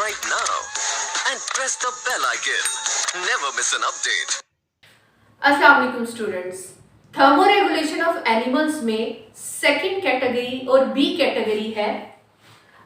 subscribe now and press the bell icon. Never miss an update. अस्सलाम वालेकुम students. Thermoregulation of animals में second category और B category है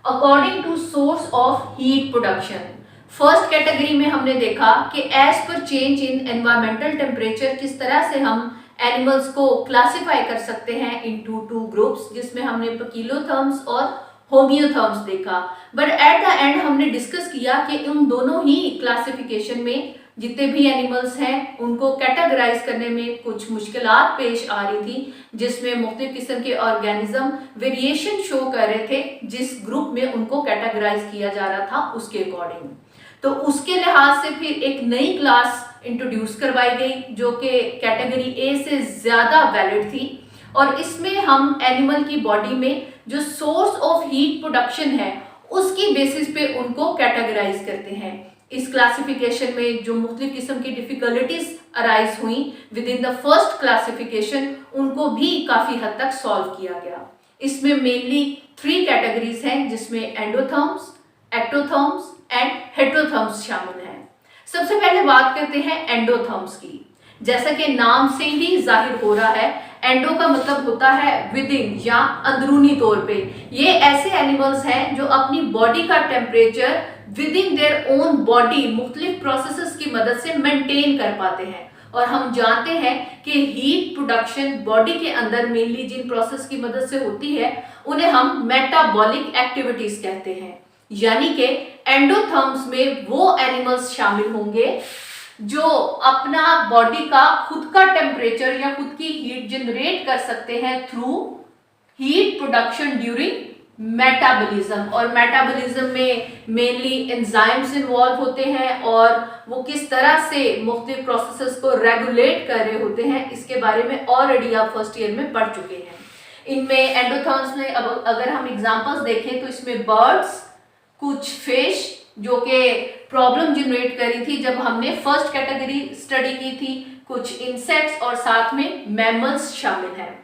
according to source of heat production. First category में हमने देखा कि as per change in environmental temperature किस तरह से हम एनिमल्स को क्लासिफाई कर सकते हैं इनटू टू ग्रुप्स, जिसमें हमने किलोथर्म्स और होमियोथर्म्स देखा। बट एट द एंड हमने डिस्कस किया कि उन दोनों ही क्लासिफिकेशन में जितने भी एनिमल्स हैं उनको कैटेगराइज करने में कुछ मुश्किलात पेश आ रही थी, जिसमें मुख्तलिफ किस्म के ऑर्गेनिज्म वेरिएशन शो कर रहे थे जिस ग्रुप में उनको कैटेगराइज किया जा रहा था उसके अकॉर्डिंग। तो उसके लिहाज से फिर एक नई क्लास इंट्रोड्यूस करवाई गई जो कि कैटेगरी ए से ज़्यादा वैलिड थी, और इसमें हम एनिमल की बॉडी में जो सोर्स ऑफ हीट प्रोडक्शन है उसकी बेसिस पे उनको कैटेगराइज करते हैं। इस क्लासिफिकेशन में जो मुख्तलिफ किस्म की डिफिकल्टीज अराइज हुई with in the first classification, उनको भी काफ़ी हद तक सॉल्व किया गया। इसमें मेनली 3 कैटेगरीज हैं, जिसमें एंडोथर्म्स, एक्टोथर्म्स एंड हेटेरोथर्म्स शामिल हैं। सबसे पहले बात करते हैं एंडोथर्म्स की। जैसा कि नाम से ही जाहिर हो रहा है, एंडो का मतलब होता है विद इन या अंदरूनी तौर पे। ये ऐसे एनिमल्स हैं जो अपनी बॉडी का temperature with in their own body मुख्तलिफ प्रोसेसेस की मदद से मेंटेन कर पाते हैं। और हम जानते हैं कि हीट प्रोडक्शन बॉडी के अंदर मेनली जिन प्रोसेस की मदद से होती है उन्हें हम मेटाबॉलिक एक्टिविटीज कहते हैं। यानी कि एंडोथर्म्स में वो एनिमल्स शामिल होंगे जो अपना बॉडी का खुद का टेम्परेचर या खुद की हीट जनरेट कर सकते हैं through heat production during metabolism. और मेटाबॉलिज्म में मेनली एंजाइम्स इन्वॉल्व होते हैं और वो किस तरह से मुख्तलिफ प्रोसेसेस को रेगुलेट कर रहे होते हैं इसके बारे में ऑलरेडी आप फर्स्ट ईयर में पढ़ चुके हैं। इनमें एंडोथर्म्स में अब अगर हम एग्जांपल्स देखें तो इसमें बर्ड्स, कुछ फिश जो कि प्रॉब्लम जनरेट करी थी जब हमने फर्स्ट कैटेगरी स्टडी की थी, कुछ इंसेक्ट्स और साथ में मैमल्स शामिल हैं।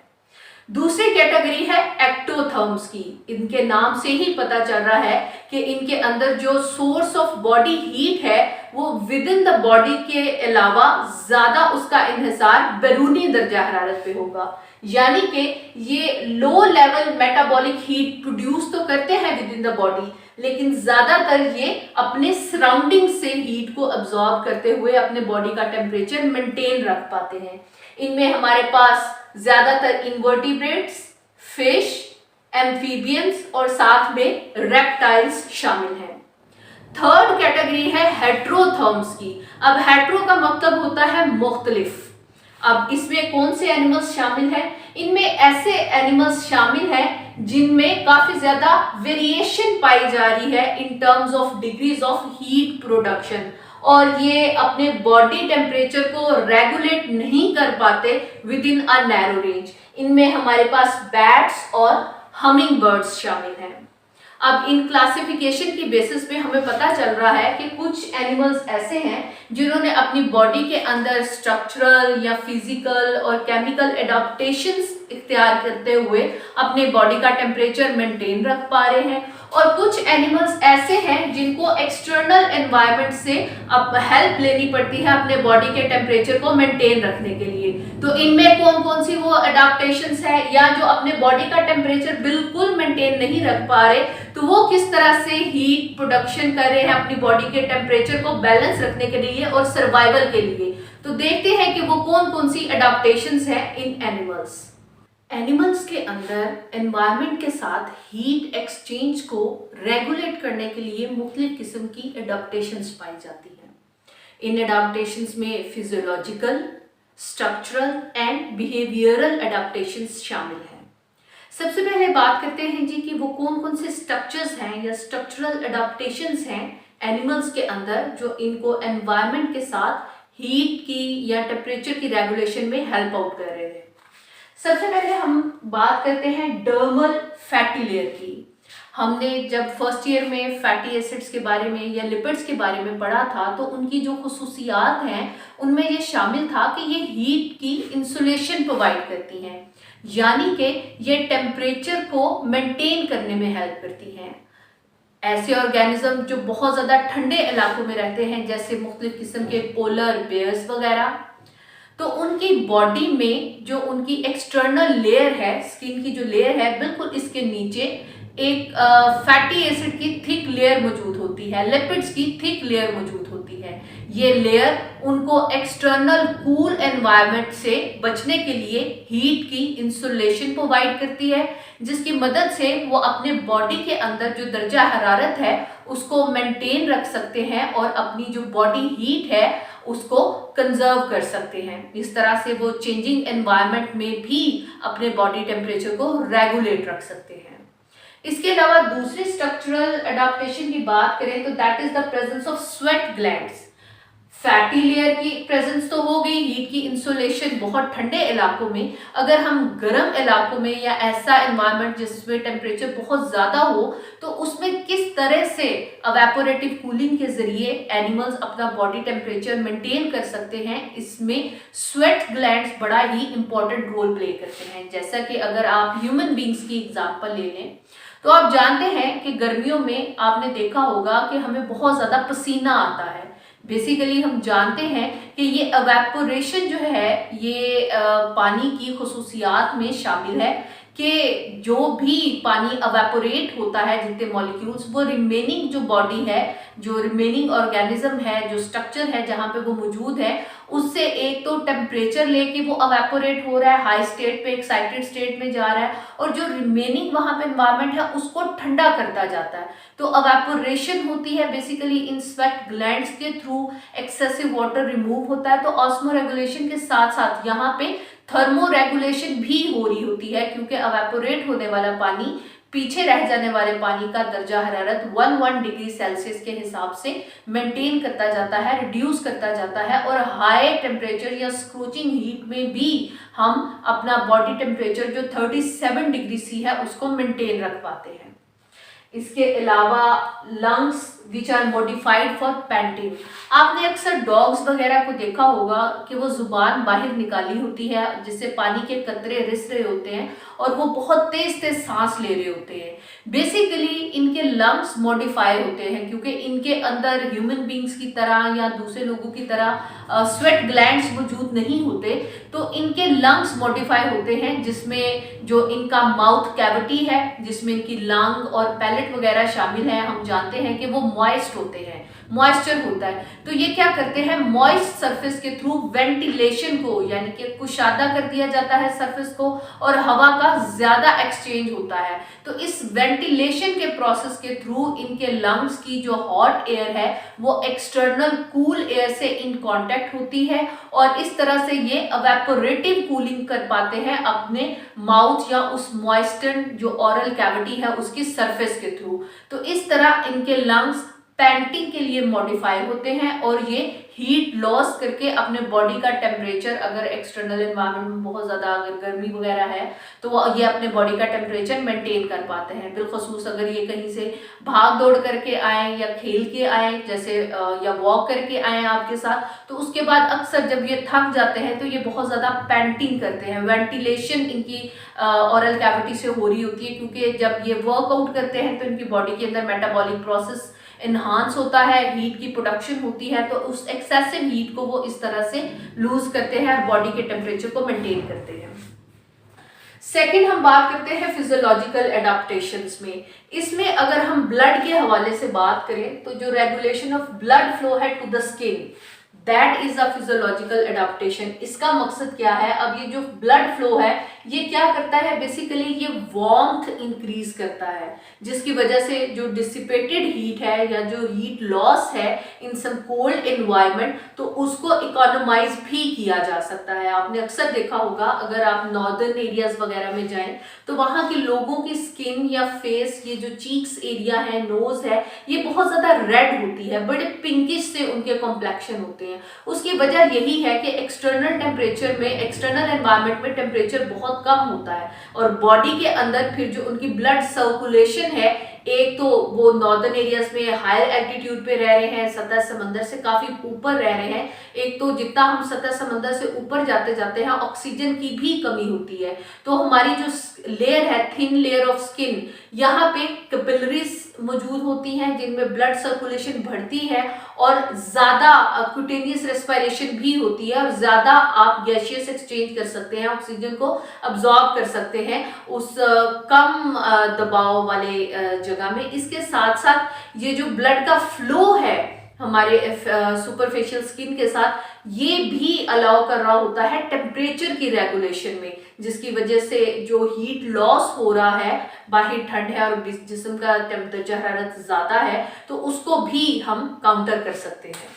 दूसरी कैटेगरी है एक्टोथर्म्स की। इनके नाम से ही पता चल रहा है कि इनके अंदर जो सोर्स ऑफ बॉडी हीट है वो विद इन द बॉडी के अलावा ज्यादा उसका इन्हिसार बैरूनी दर्जा हरारत पे होगा। यानी कि ये low level metabolic heat produce तो करते हैं विद इन द बॉडी, लेकिन ज्यादातर ये अपने सराउंडिंग से हीट को अब्सॉर्ब करते हुए अपने बॉडी का टेम्परेचर मेंटेन रख पाते हैं। इनमें हमारे पास ज्यादातर इनवर्टिब्रेट्स, फिश, एम्फीबियंस और साथ में रेप्टाइल्स शामिल हैं। थर्ड कैटेगरी है हेटेरोथर्म्स की। अब हेटेरो का मतलब होता है मुख्तलिफ। अब इसमें कौन से एनिमल्स शामिल हैं? इनमें ऐसे एनिमल्स शामिल हैं जिनमें काफी ज्यादा वेरिएशन पाई जा रही है in terms of degrees of heat production, और ये अपने बॉडी टेम्परेचर को रेगुलेट नहीं कर पाते with in a narrow range. इनमें हमारे पास बैट्स और हमिंग बर्ड्स शामिल हैं। अब इन क्लासिफिकेशन की बेसिस पे हमें पता चल रहा है कि कुछ एनिमल्स ऐसे हैं जिन्होंने अपनी बॉडी के अंदर स्ट्रक्चरल या फिजिकल और केमिकल एडाप्टेशंस इख्तियार करते हुए अपने बॉडी का टेम्परेचर मेंटेन रख पा रहे हैं, और कुछ एनिमल्स ऐसे हैं जिनको एक्सटर्नल एनवायरनमेंट से अब हेल्प लेनी पड़ती है अपने बॉडी के टेम्परेचर को मेंटेन रखने के लिए। तो इनमें कौन कौन सी वो एडाप्टेशंस है, या जो अपने बॉडी का टेम्परेचर बिल्कुल मेंटेन नहीं रख पा रहे तो वो किस तरह से हीट प्रोडक्शन कर रहे हैं अपनी बॉडी के टेम्परेचर को बैलेंस रखने के लिए और सर्वाइवल के लिए। तो देखते हैं कि वो कौन कौन सी एडाप्टेशंस है इन एनिमल्स। एनिमल्स के अंदर एनवायरनमेंट के साथ हीट एक्सचेंज को रेगुलेट करने के लिए मुख्तलिफ किस्म की एडाप्टेशंस पाई जाती हैं। इन एडाप्टेशंस में physiological, structural and behavioural adaptations शामिल हैं। सबसे पहले बात करते हैं जी कि वो कौन कौन से स्ट्रक्चर्स हैं या स्ट्रक्चरल एडाप्टेशंस हैं एनिमल्स के अंदर जो इनको एनवायरनमेंट के साथ हीट की या टेम्परेचर की रेगुलेशन में हेल्प आउट कर रहे हैं। सबसे पहले हम बात करते हैं डर्मल फैटी लेयर की। हमने जब फर्स्ट ईयर में फैटी एसिड्स के बारे में या लिपिड्स के बारे में पढ़ा था तो उनकी जो खुसूसियात हैं उनमें ये शामिल था कि ये हीट की इंसुलेशन प्रोवाइड करती हैं, यानी कि ये टेम्परेचर को मेंटेन करने में हेल्प करती हैं। ऐसे ऑर्गेनिज्म जो बहुत ज़्यादा ठंडे इलाकों में रहते हैं, जैसे मुख्तलिफ किस्म के पोलर बेयर्स वगैरह, तो उनकी बॉडी में जो उनकी एक्सटर्नल लेयर है, स्किन की जो लेयर है, बिल्कुल इसके नीचे एक फैटी एसिड की थिक लेयर मौजूद होती है, लिपिड्स की थिक लेयर मौजूद होती है। ये लेयर उनको एक्सटर्नल कूल एनवायरनमेंट से बचने के लिए हीट की इंसुलेशन प्रोवाइड करती है, जिसकी मदद से वो अपने बॉडी के अंदर जो दर्जा हरारत है उसको मेंटेन रख सकते हैं और अपनी जो बॉडी हीट है उसको कंजर्व कर सकते हैं। इस तरह से वो चेंजिंग एनवायरनमेंट में भी अपने बॉडी टेम्परेचर को रेगुलेट रख सकते हैं। इसके अलावा दूसरी स्ट्रक्चरल अडेप्टेशन की बात करें तो that is the presence of sweat glands. Fatty layer की प्रेजेंस तो हो गई, हीट की इंसुलेशन बहुत ठंडे इलाकों में। अगर हम गर्म इलाकों में या ऐसा एनवायरनमेंट जिसमें टेम्परेचर बहुत ज़्यादा हो, तो उसमें किस तरह से एवेपोरेटिव कूलिंग के ज़रिए एनिमल्स अपना बॉडी टेम्परेचर मेंटेन कर सकते हैं, इसमें स्वेट ग्लैंड्स बड़ा ही इंपॉर्टेंट रोल प्ले करते हैं। जैसा कि अगर आप ह्यूमन बींग्स की एग्जाम्पल ले लें तो आप जानते हैं कि गर्मियों में आपने देखा होगा कि हमें बहुत ज़्यादा पसीना आता है। बेसिकली हम जानते हैं कि ये एवेपोरेशन जो है ये पानी की खुसूसियात में शामिल है कि जो भी पानी एवेपोरेट होता है, जितने मॉलिक्यूल्स, वो रिमेनिंग जो बॉडी है, जो रिमेनिंग ऑर्गेनिज्म है, जो स्ट्रक्चर है जहाँ पे वो मौजूद है, उससे एक तो टेम्परेचर लेके वो एवेपोरेट हो रहा है, हाई स्टेट पे एक्साइटेड स्टेट में जा रहा है, और जो रिमेनिंग वहाँ पे एनवायरनमेंट है उसको ठंडा करता जाता है। तो एवेपोरेशन होती है बेसिकली इन स्वेट ग्लैंड्स के थ्रू, एक्सेसिव वाटर रिमूव होता है। तो ऑस्मो रेगुलेशन के साथ साथ यहाँ पे थर्मो रेगुलेशन भी हो रही होती है, क्योंकि एवेपोरेट होने वाला पानी पीछे रह जाने वाले पानी का दर्जा हरारत 1 डिग्री सेल्सियस के हिसाब से मेंटेन करता जाता है, रिड्यूस करता जाता है, और हाई टेम्परेचर या स्क्रोचिंग हीट में भी हम अपना बॉडी टेम्परेचर जो 37 डिग्री सी है उसको मेंटेन रख पाते हैं। इसके अलावा lungs which are modified for panting. आपने अक्सर डॉग्स वगैरह को देखा होगा कि वो जुबान बाहर निकाली होती है, जिससे पानी के कतरे रिस रहे होते हैं और वो बहुत तेज तेज सांस ले रहे होते हैं। बेसिकली इनके लंग्स मॉडिफाई होते हैं, क्योंकि इनके अंदर ह्यूमन बींग्स की तरह या दूसरे लोगों की तरह स्वेट ग्लैंड्स मौजूद नहीं होते, तो इनके लंग्स मॉडिफाई होते हैं, जिसमें जो इनका माउथ कैविटी है, जिसमें इनकी लंग और पैलेट वगैरह शामिल है। हम जानते हैं कि वो मॉइस्ट होते हैं, मॉइस्चर होता है। तो ये क्या करते हैं, मॉइस्ट सरफेस के थ्रू वेंटिलेशन को, यानी कि कुशादा कर दिया जाता है सरफेस को, और हवा का ज्यादा एक्सचेंज होता है। तो इस वेंटिलेशन के प्रोसेस के थ्रू इनके लंग्स की जो हॉट एयर है वो एक्सटर्नल कूल एयर से इन कांटेक्ट होती है, और इस तरह से ये एवेपोरेटिव कूलिंग कर पाते हैं अपने माउथ या उस मॉइस्टन जो ओरल कैविटी है उसकी सरफेस के थ्रू। तो इस तरह इनके लंग्स पैंटिंग के लिए मॉडिफाई होते हैं, और ये हीट लॉस करके अपने बॉडी का टेम्परेचर, अगर एक्सटर्नल एनवायरनमेंट में बहुत ज़्यादा अगर गर्मी वगैरह है तो वो ये अपने बॉडी का टेम्परेचर मेंटेन कर पाते हैं। बिलखसूस अगर ये कहीं से भाग दौड़ करके आए या खेल के आए, जैसे या वॉक करके आए आपके साथ, तो उसके बाद अक्सर जब ये थक जाते हैं तो ये बहुत ज़्यादा पैंटिंग करते हैं। वेंटिलेशन इनकी ओरल कैविटी से हो रही होती है, क्योंकि जब ये वर्कआउट करते हैं तो इनकी बॉडी के अंदर मेटाबॉलिक प्रोसेस इन्हांस होता है, हीट की प्रोडक्शन होती है, तो उस एक्सेसिव हीट को वो इस तरह से लूज करते हैं और बॉडी के टेम्परेचर को मेंटेन करते हैं। सेकंड हम बात करते हैं फिजियोलॉजिकल एडाप्टेशंस में। इसमें अगर हम ब्लड के हवाले से बात करें तो जो रेगुलेशन ऑफ ब्लड फ्लो है to the skin, that is a physiological adaptation. इसका मकसद क्या है, अब ये जो ब्लड फ्लो है ये क्या करता है, बेसिकली ये वार्मथ इंक्रीज करता है, जिसकी वजह से जो डिसिपेटेड हीट है या जो हीट लॉस है इन सम कोल्ड एनवायरनमेंट, तो उसको इकोनोमाइज भी किया जा सकता है। आपने अक्सर देखा होगा अगर आप नॉर्दर्न एरियाज वगैरह में जाएं तो वहाँ के लोगों की स्किन या फेस, ये जो चीक्स एरिया है, नोज है, ये बहुत ज्यादा रेड होती है, बड़े पिंकिश से उनके कॉम्प्लेक्शन होते हैं। उसकी वजह यही है कि एक्सटर्नल टेम्परेचर में, एक्सटर्नल एनवायरनमेंट में टेम्परेचर बहुत कम होता है, और बॉडी के अंदर फिर जो उनकी ब्लड सर्कुलेशन है, एक तो वो नॉर्दर्न एरियाज में हायर एल्टीट्यूड पे रह रहे हैं, सतह समंदर से काफी ऊपर रह रहे हैं, एक तो जितना हम सतह समंदर से ऊपर जाते जाते हैं ऑक्सीजन की भी कमी होती है, तो हमारी जो लेयर है, थिन लेयर ऑफ स्किन, यहाँ पे कैपिलरीज मौजूद होती हैं जिनमें ब्लड सर्कुलेशन बढ़ती है और ज़्यादा क्यूटेनियस रेस्पिरेशन भी होती है और ज़्यादा आप गैसियस एक्सचेंज कर सकते हैं, ऑक्सीजन को अब्जॉर्ब कर सकते हैं उस कम दबाव वाले जगह में। इसके साथ साथ ये जो ब्लड का फ्लो है हमारे सुपरफिशियल स्किन के साथ, ये भी अलाउ कर रहा होता है टेम्परेचर की रेगुलेशन में, जिसकी वजह से जो हीट लॉस हो रहा है, बाहर ठंड है और जिस्म का टेम्परेचर हरारत ज़्यादा है, तो उसको भी हम काउंटर कर सकते हैं।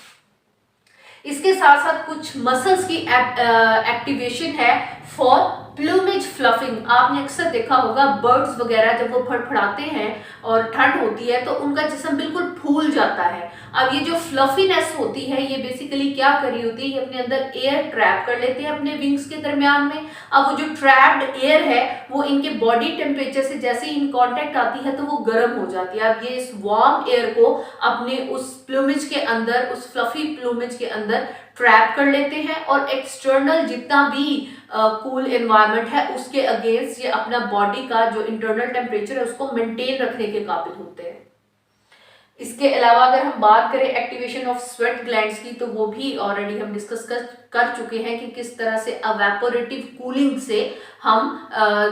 इसके साथ साथ कुछ मसल्स की एक्टिवेशन है फॉर प्लूमेज फ्लफिंग। आपने अक्सर देखा होगा बर्ड्स वगैरह जब वो फड़फड़ाते हैं और ठंड होती है तो उनका जिस्म बिल्कुल फूल जाता है। अब ये जो फ्लफीनेस होती है ये बेसिकली क्या कर रही होती है, ये अपने अंदर एयर ट्रैप कर लेते हैं अपने विंग्स के दरमियान में। अब वो जो ट्रैप्ड एयर है वो इनके बॉडी टेम्परेचर से जैसे ही इन कांटेक्ट आती है तो वो गर्म हो जाती है। अब ये इस वार्म एयर को अपने उस प्लूमेज के अंदर, उस फ्लफी प्लूमेज के अंदर ट्रैप कर लेते हैं और एक्सटर्नल जितना भी कूल एनवायरनमेंट है उसके अगेंस्ट ये अपना बॉडी का जो इंटरनल टेम्परेचर है उसको मेंटेन रखने के काबिल होते हैं। इसके अलावा अगर हम बात करें एक्टिवेशन ऑफ स्वेट ग्लैंड्स की, तो वो भी ऑलरेडी हम डिस्कस कर चुके हैं कि किस तरह से एवेपोरेटिव कूलिंग से हम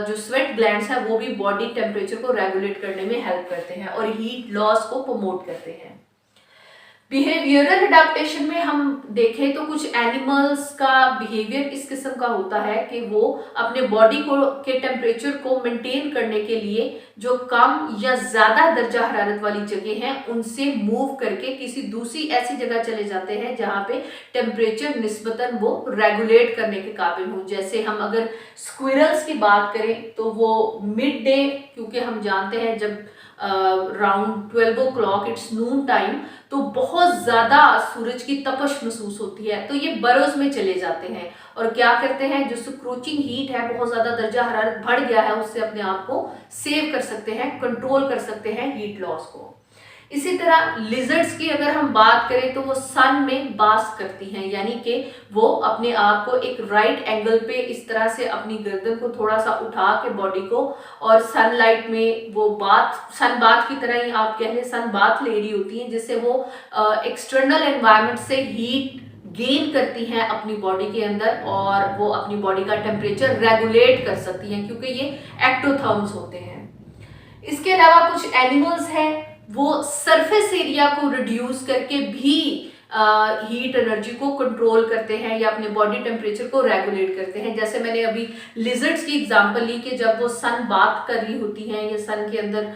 जो स्वेट ग्लैंड्स हैं वो भी बॉडी टेम्परेचर को रेगुलेट करने में हेल्प करते हैं और हीट लॉस को प्रमोट करते हैं। बिहेवियरल अडेप्टेशन में हम देखें तो कुछ एनिमल्स का बिहेवियर इस किस्म का होता है कि वो अपने बॉडी को के टेम्परेचर को मेंटेन करने के लिए जो कम या ज़्यादा दर्जा हरारत वाली जगह हैं उनसे मूव करके किसी दूसरी ऐसी जगह चले जाते हैं जहाँ पे टेम्परेचर निस्बतन वो रेगुलेट करने के काबिल हो। जैसे हम अगर स्क्विरल्स की बात करें तो वो मिड डे, क्योंकि हम जानते हैं जब round 12 o'clock it's Noon time तो बहुत ज़्यादा सूरज की तपश महसूस होती है, तो ये बरोज में चले जाते हैं और क्या करते हैं, जो स्क्रोचिंग हीट है, बहुत ज़्यादा दर्जा हरारत बढ़ गया है, उससे अपने आप को सेव कर सकते हैं, कंट्रोल कर सकते हैं हीट लॉस को। इसी तरह लिजर्ड्स की अगर हम बात करें तो वो सन में बास्क करती हैं, यानी कि वो अपने आप को एक राइट एंगल पे इस तरह से अपनी गर्दन को थोड़ा सा उठा के बॉडी को और सनलाइट में वो सन बाथ की तरह ही आप कह लें सन बाथ ले रही होती हैं, जिससे वो एक्सटर्नल एनवायरनमेंट से हीट गेन करती हैं अपनी बॉडी के अंदर और वो अपनी बॉडी का टेम्परेचर रेगुलेट कर सकती हैं, क्योंकि ये एक्टोथर्म्स होते हैं। इसके अलावा कुछ एनिमल्स हैं वो सरफेस एरिया को रिड्यूस करके भी हीट एनर्जी को कंट्रोल करते हैं या अपने बॉडी टेम्परेचर को रेगुलेट करते हैं। जैसे मैंने अभी लिजर्ड्स की एग्जांपल ली कि जब वो सन बाथ कर रही होती हैं या सन के अंदर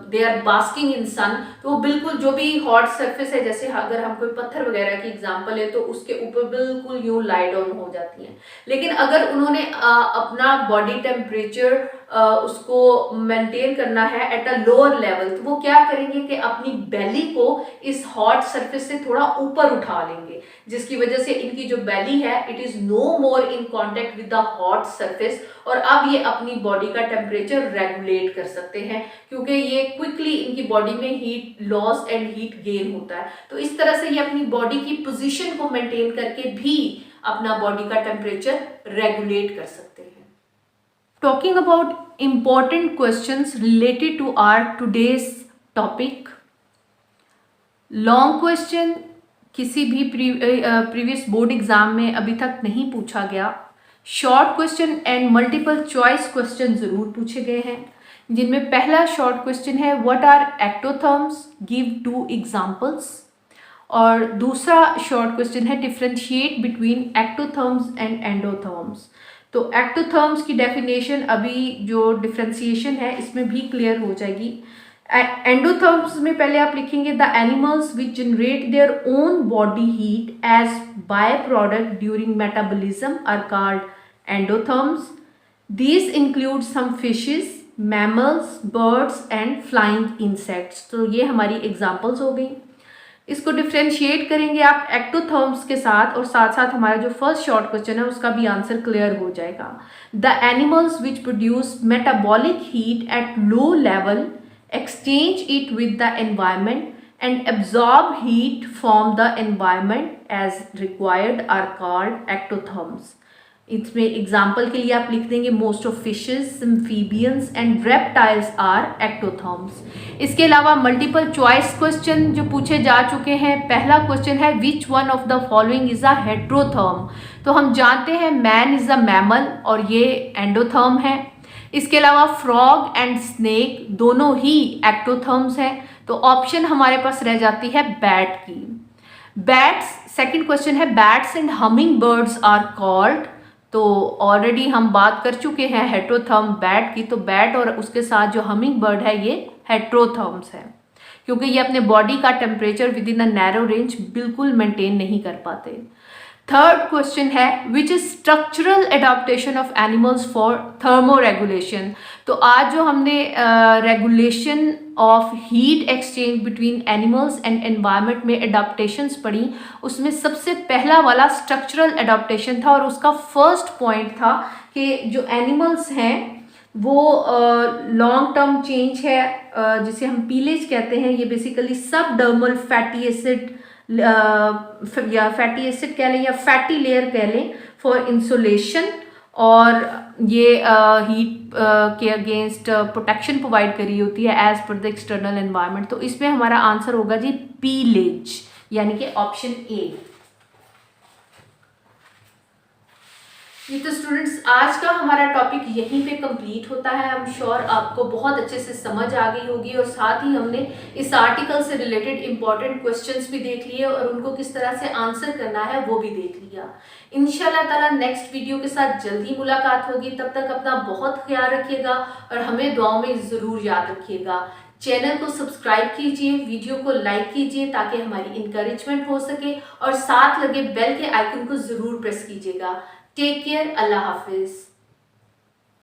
दे आर बास्किंग इन सन, तो वो बिल्कुल जो भी हॉट सरफेस है, जैसे अगर हम कोई पत्थर वगैरह की एग्जांपल है तो उसके ऊपर बिल्कुल यूं लाई डाउन हो जाती हैं। लेकिन अगर उन्होंने अपना बॉडी टेम्परेचर उसको मेंटेन करना है एट अ लोअर लेवल, तो वो क्या करेंगे कि अपनी बेली को इस हॉट सरफेस से थोड़ा ऊपर उठा लेंगे, जिसकी वजह से इनकी जो बेली है it is no more in contact with the hot surface और अब ये अपनी बॉडी का टेम्परेचर रेगुलेट कर सकते हैं, क्योंकि ये क्विकली इनकी बॉडी में heat loss and heat gain होता है। तो इस तरह से ये अपनी बॉडी की पोजीशन को मेंटेन करके भी अपना बॉडी का टेम्परेचर रेगुलेट कर सकते हैं। Talking about important questions related to our today's topic. Long question किसी भी प्रीवियस बोर्ड एग्जाम में अभी तक नहीं पूछा गया। Short question and multiple choice question ज़रूर पूछे गए हैं, जिनमें पहला शॉर्ट क्वेश्चन है व्हाट आर एक्टोथर्म्स, गिव 2 एग्जांपल्स। और दूसरा शॉर्ट क्वेश्चन है डिफरेंशिएट बिटवीन एक्टोथर्म्स एंड एंडोथर्म्स। तो एक्टोथर्म्स की डेफिनेशन अभी जो डिफ्रेंसिएशन है इसमें भी क्लियर हो जाएगी। एंडोथर्म्स में पहले आप लिखेंगे the animals which generate their own body heat as by product during metabolism are called endotherms. These include some fishes, mammals, birds and flying insects. तो ये हमारी एग्जाम्पल्स हो गई। इसको डिफ्रेंशिएट करेंगे आप एक्टोथर्म्स के साथ और साथ साथ हमारा जो फर्स्ट शॉर्ट क्वेश्चन है उसका भी आंसर क्लियर हो जाएगा। The animals which produce metabolic heat at low level exchange it with the environment and absorb heat from the environment as required are called ectotherms. इसमें एग्जाम्पल के लिए आप लिख देंगे most of fishes, amphibians and reptiles are ectotherms. इसके अलावा multiple choice question जो पूछे जा चुके हैं। पहला क्वेश्चन है which one of the following is a हेट्रोथर्म। तो हम जानते हैं मैन इज अ मैमल और ये एंडोथर्म है। इसके अलावा फ्रॉग एंड स्नेक दोनों ही एक्टोथर्म्स हैं। तो ऑप्शन हमारे पास रह जाती है बैट की। बैट्स, सेकंड क्वेश्चन है bats and hummingbirds are called. तो ऑलरेडी हम बात कर चुके हैं हेट्रोथर्म बैट की, तो बैट और उसके साथ जो हमिंग बर्ड है ये हेट्रोथर्म्स है, क्योंकि ये अपने बॉडी का temperature with in a narrow range बिल्कुल मेंटेन नहीं कर पाते। थर्ड क्वेश्चन है which is structural adaptation of animals for thermoregulation. तो आज जो हमने regulation of heat exchange between animals and environment में एडाप्टेशंस पढ़ी, उसमें सबसे पहला वाला स्ट्रक्चरल एडाप्टेशन था और उसका फर्स्ट पॉइंट था कि जो एनिमल्स हैं वो लॉन्ग टर्म चेंज है, जिसे हम पीलेज कहते हैं। ये बेसिकली सबडर्मल फैटी एसिड या फैटी एसिड कह लें या फैटी लेयर कह लें फॉर इंसुलेशन, और ये हीट के अगेंस्ट प्रोटेक्शन प्रोवाइड करी होती है as per the external environment. तो इसमें हमारा आंसर होगा जी पीलेज, यानी कि ऑप्शन ए। ये तो स्टूडेंट्स आज का हमारा टॉपिक यहीं पे कंप्लीट होता है। आई एम श्योर आपको बहुत अच्छे से समझ आ गई होगी, और साथ ही हमने इस आर्टिकल से रिलेटेड इंपॉर्टेंट क्वेश्चंस भी देख लिए और उनको किस तरह से आंसर करना है वो भी देख लिया। इंशाल्लाह ताला नेक्स्ट वीडियो के साथ जल्दी मुलाकात होगी। तब तक अपना बहुत ख्याल रखिएगा और हमें दुआओं में ज़रूर याद रखिएगा। चैनल को सब्सक्राइब कीजिए, वीडियो को लाइक कीजिए ताकि हमारी इंकरेजमेंट हो सके, और साथ लगे बेल के आइकन को ज़रूर प्रेस कीजिएगा। टेक केयर, अल्लाह हाफिज़।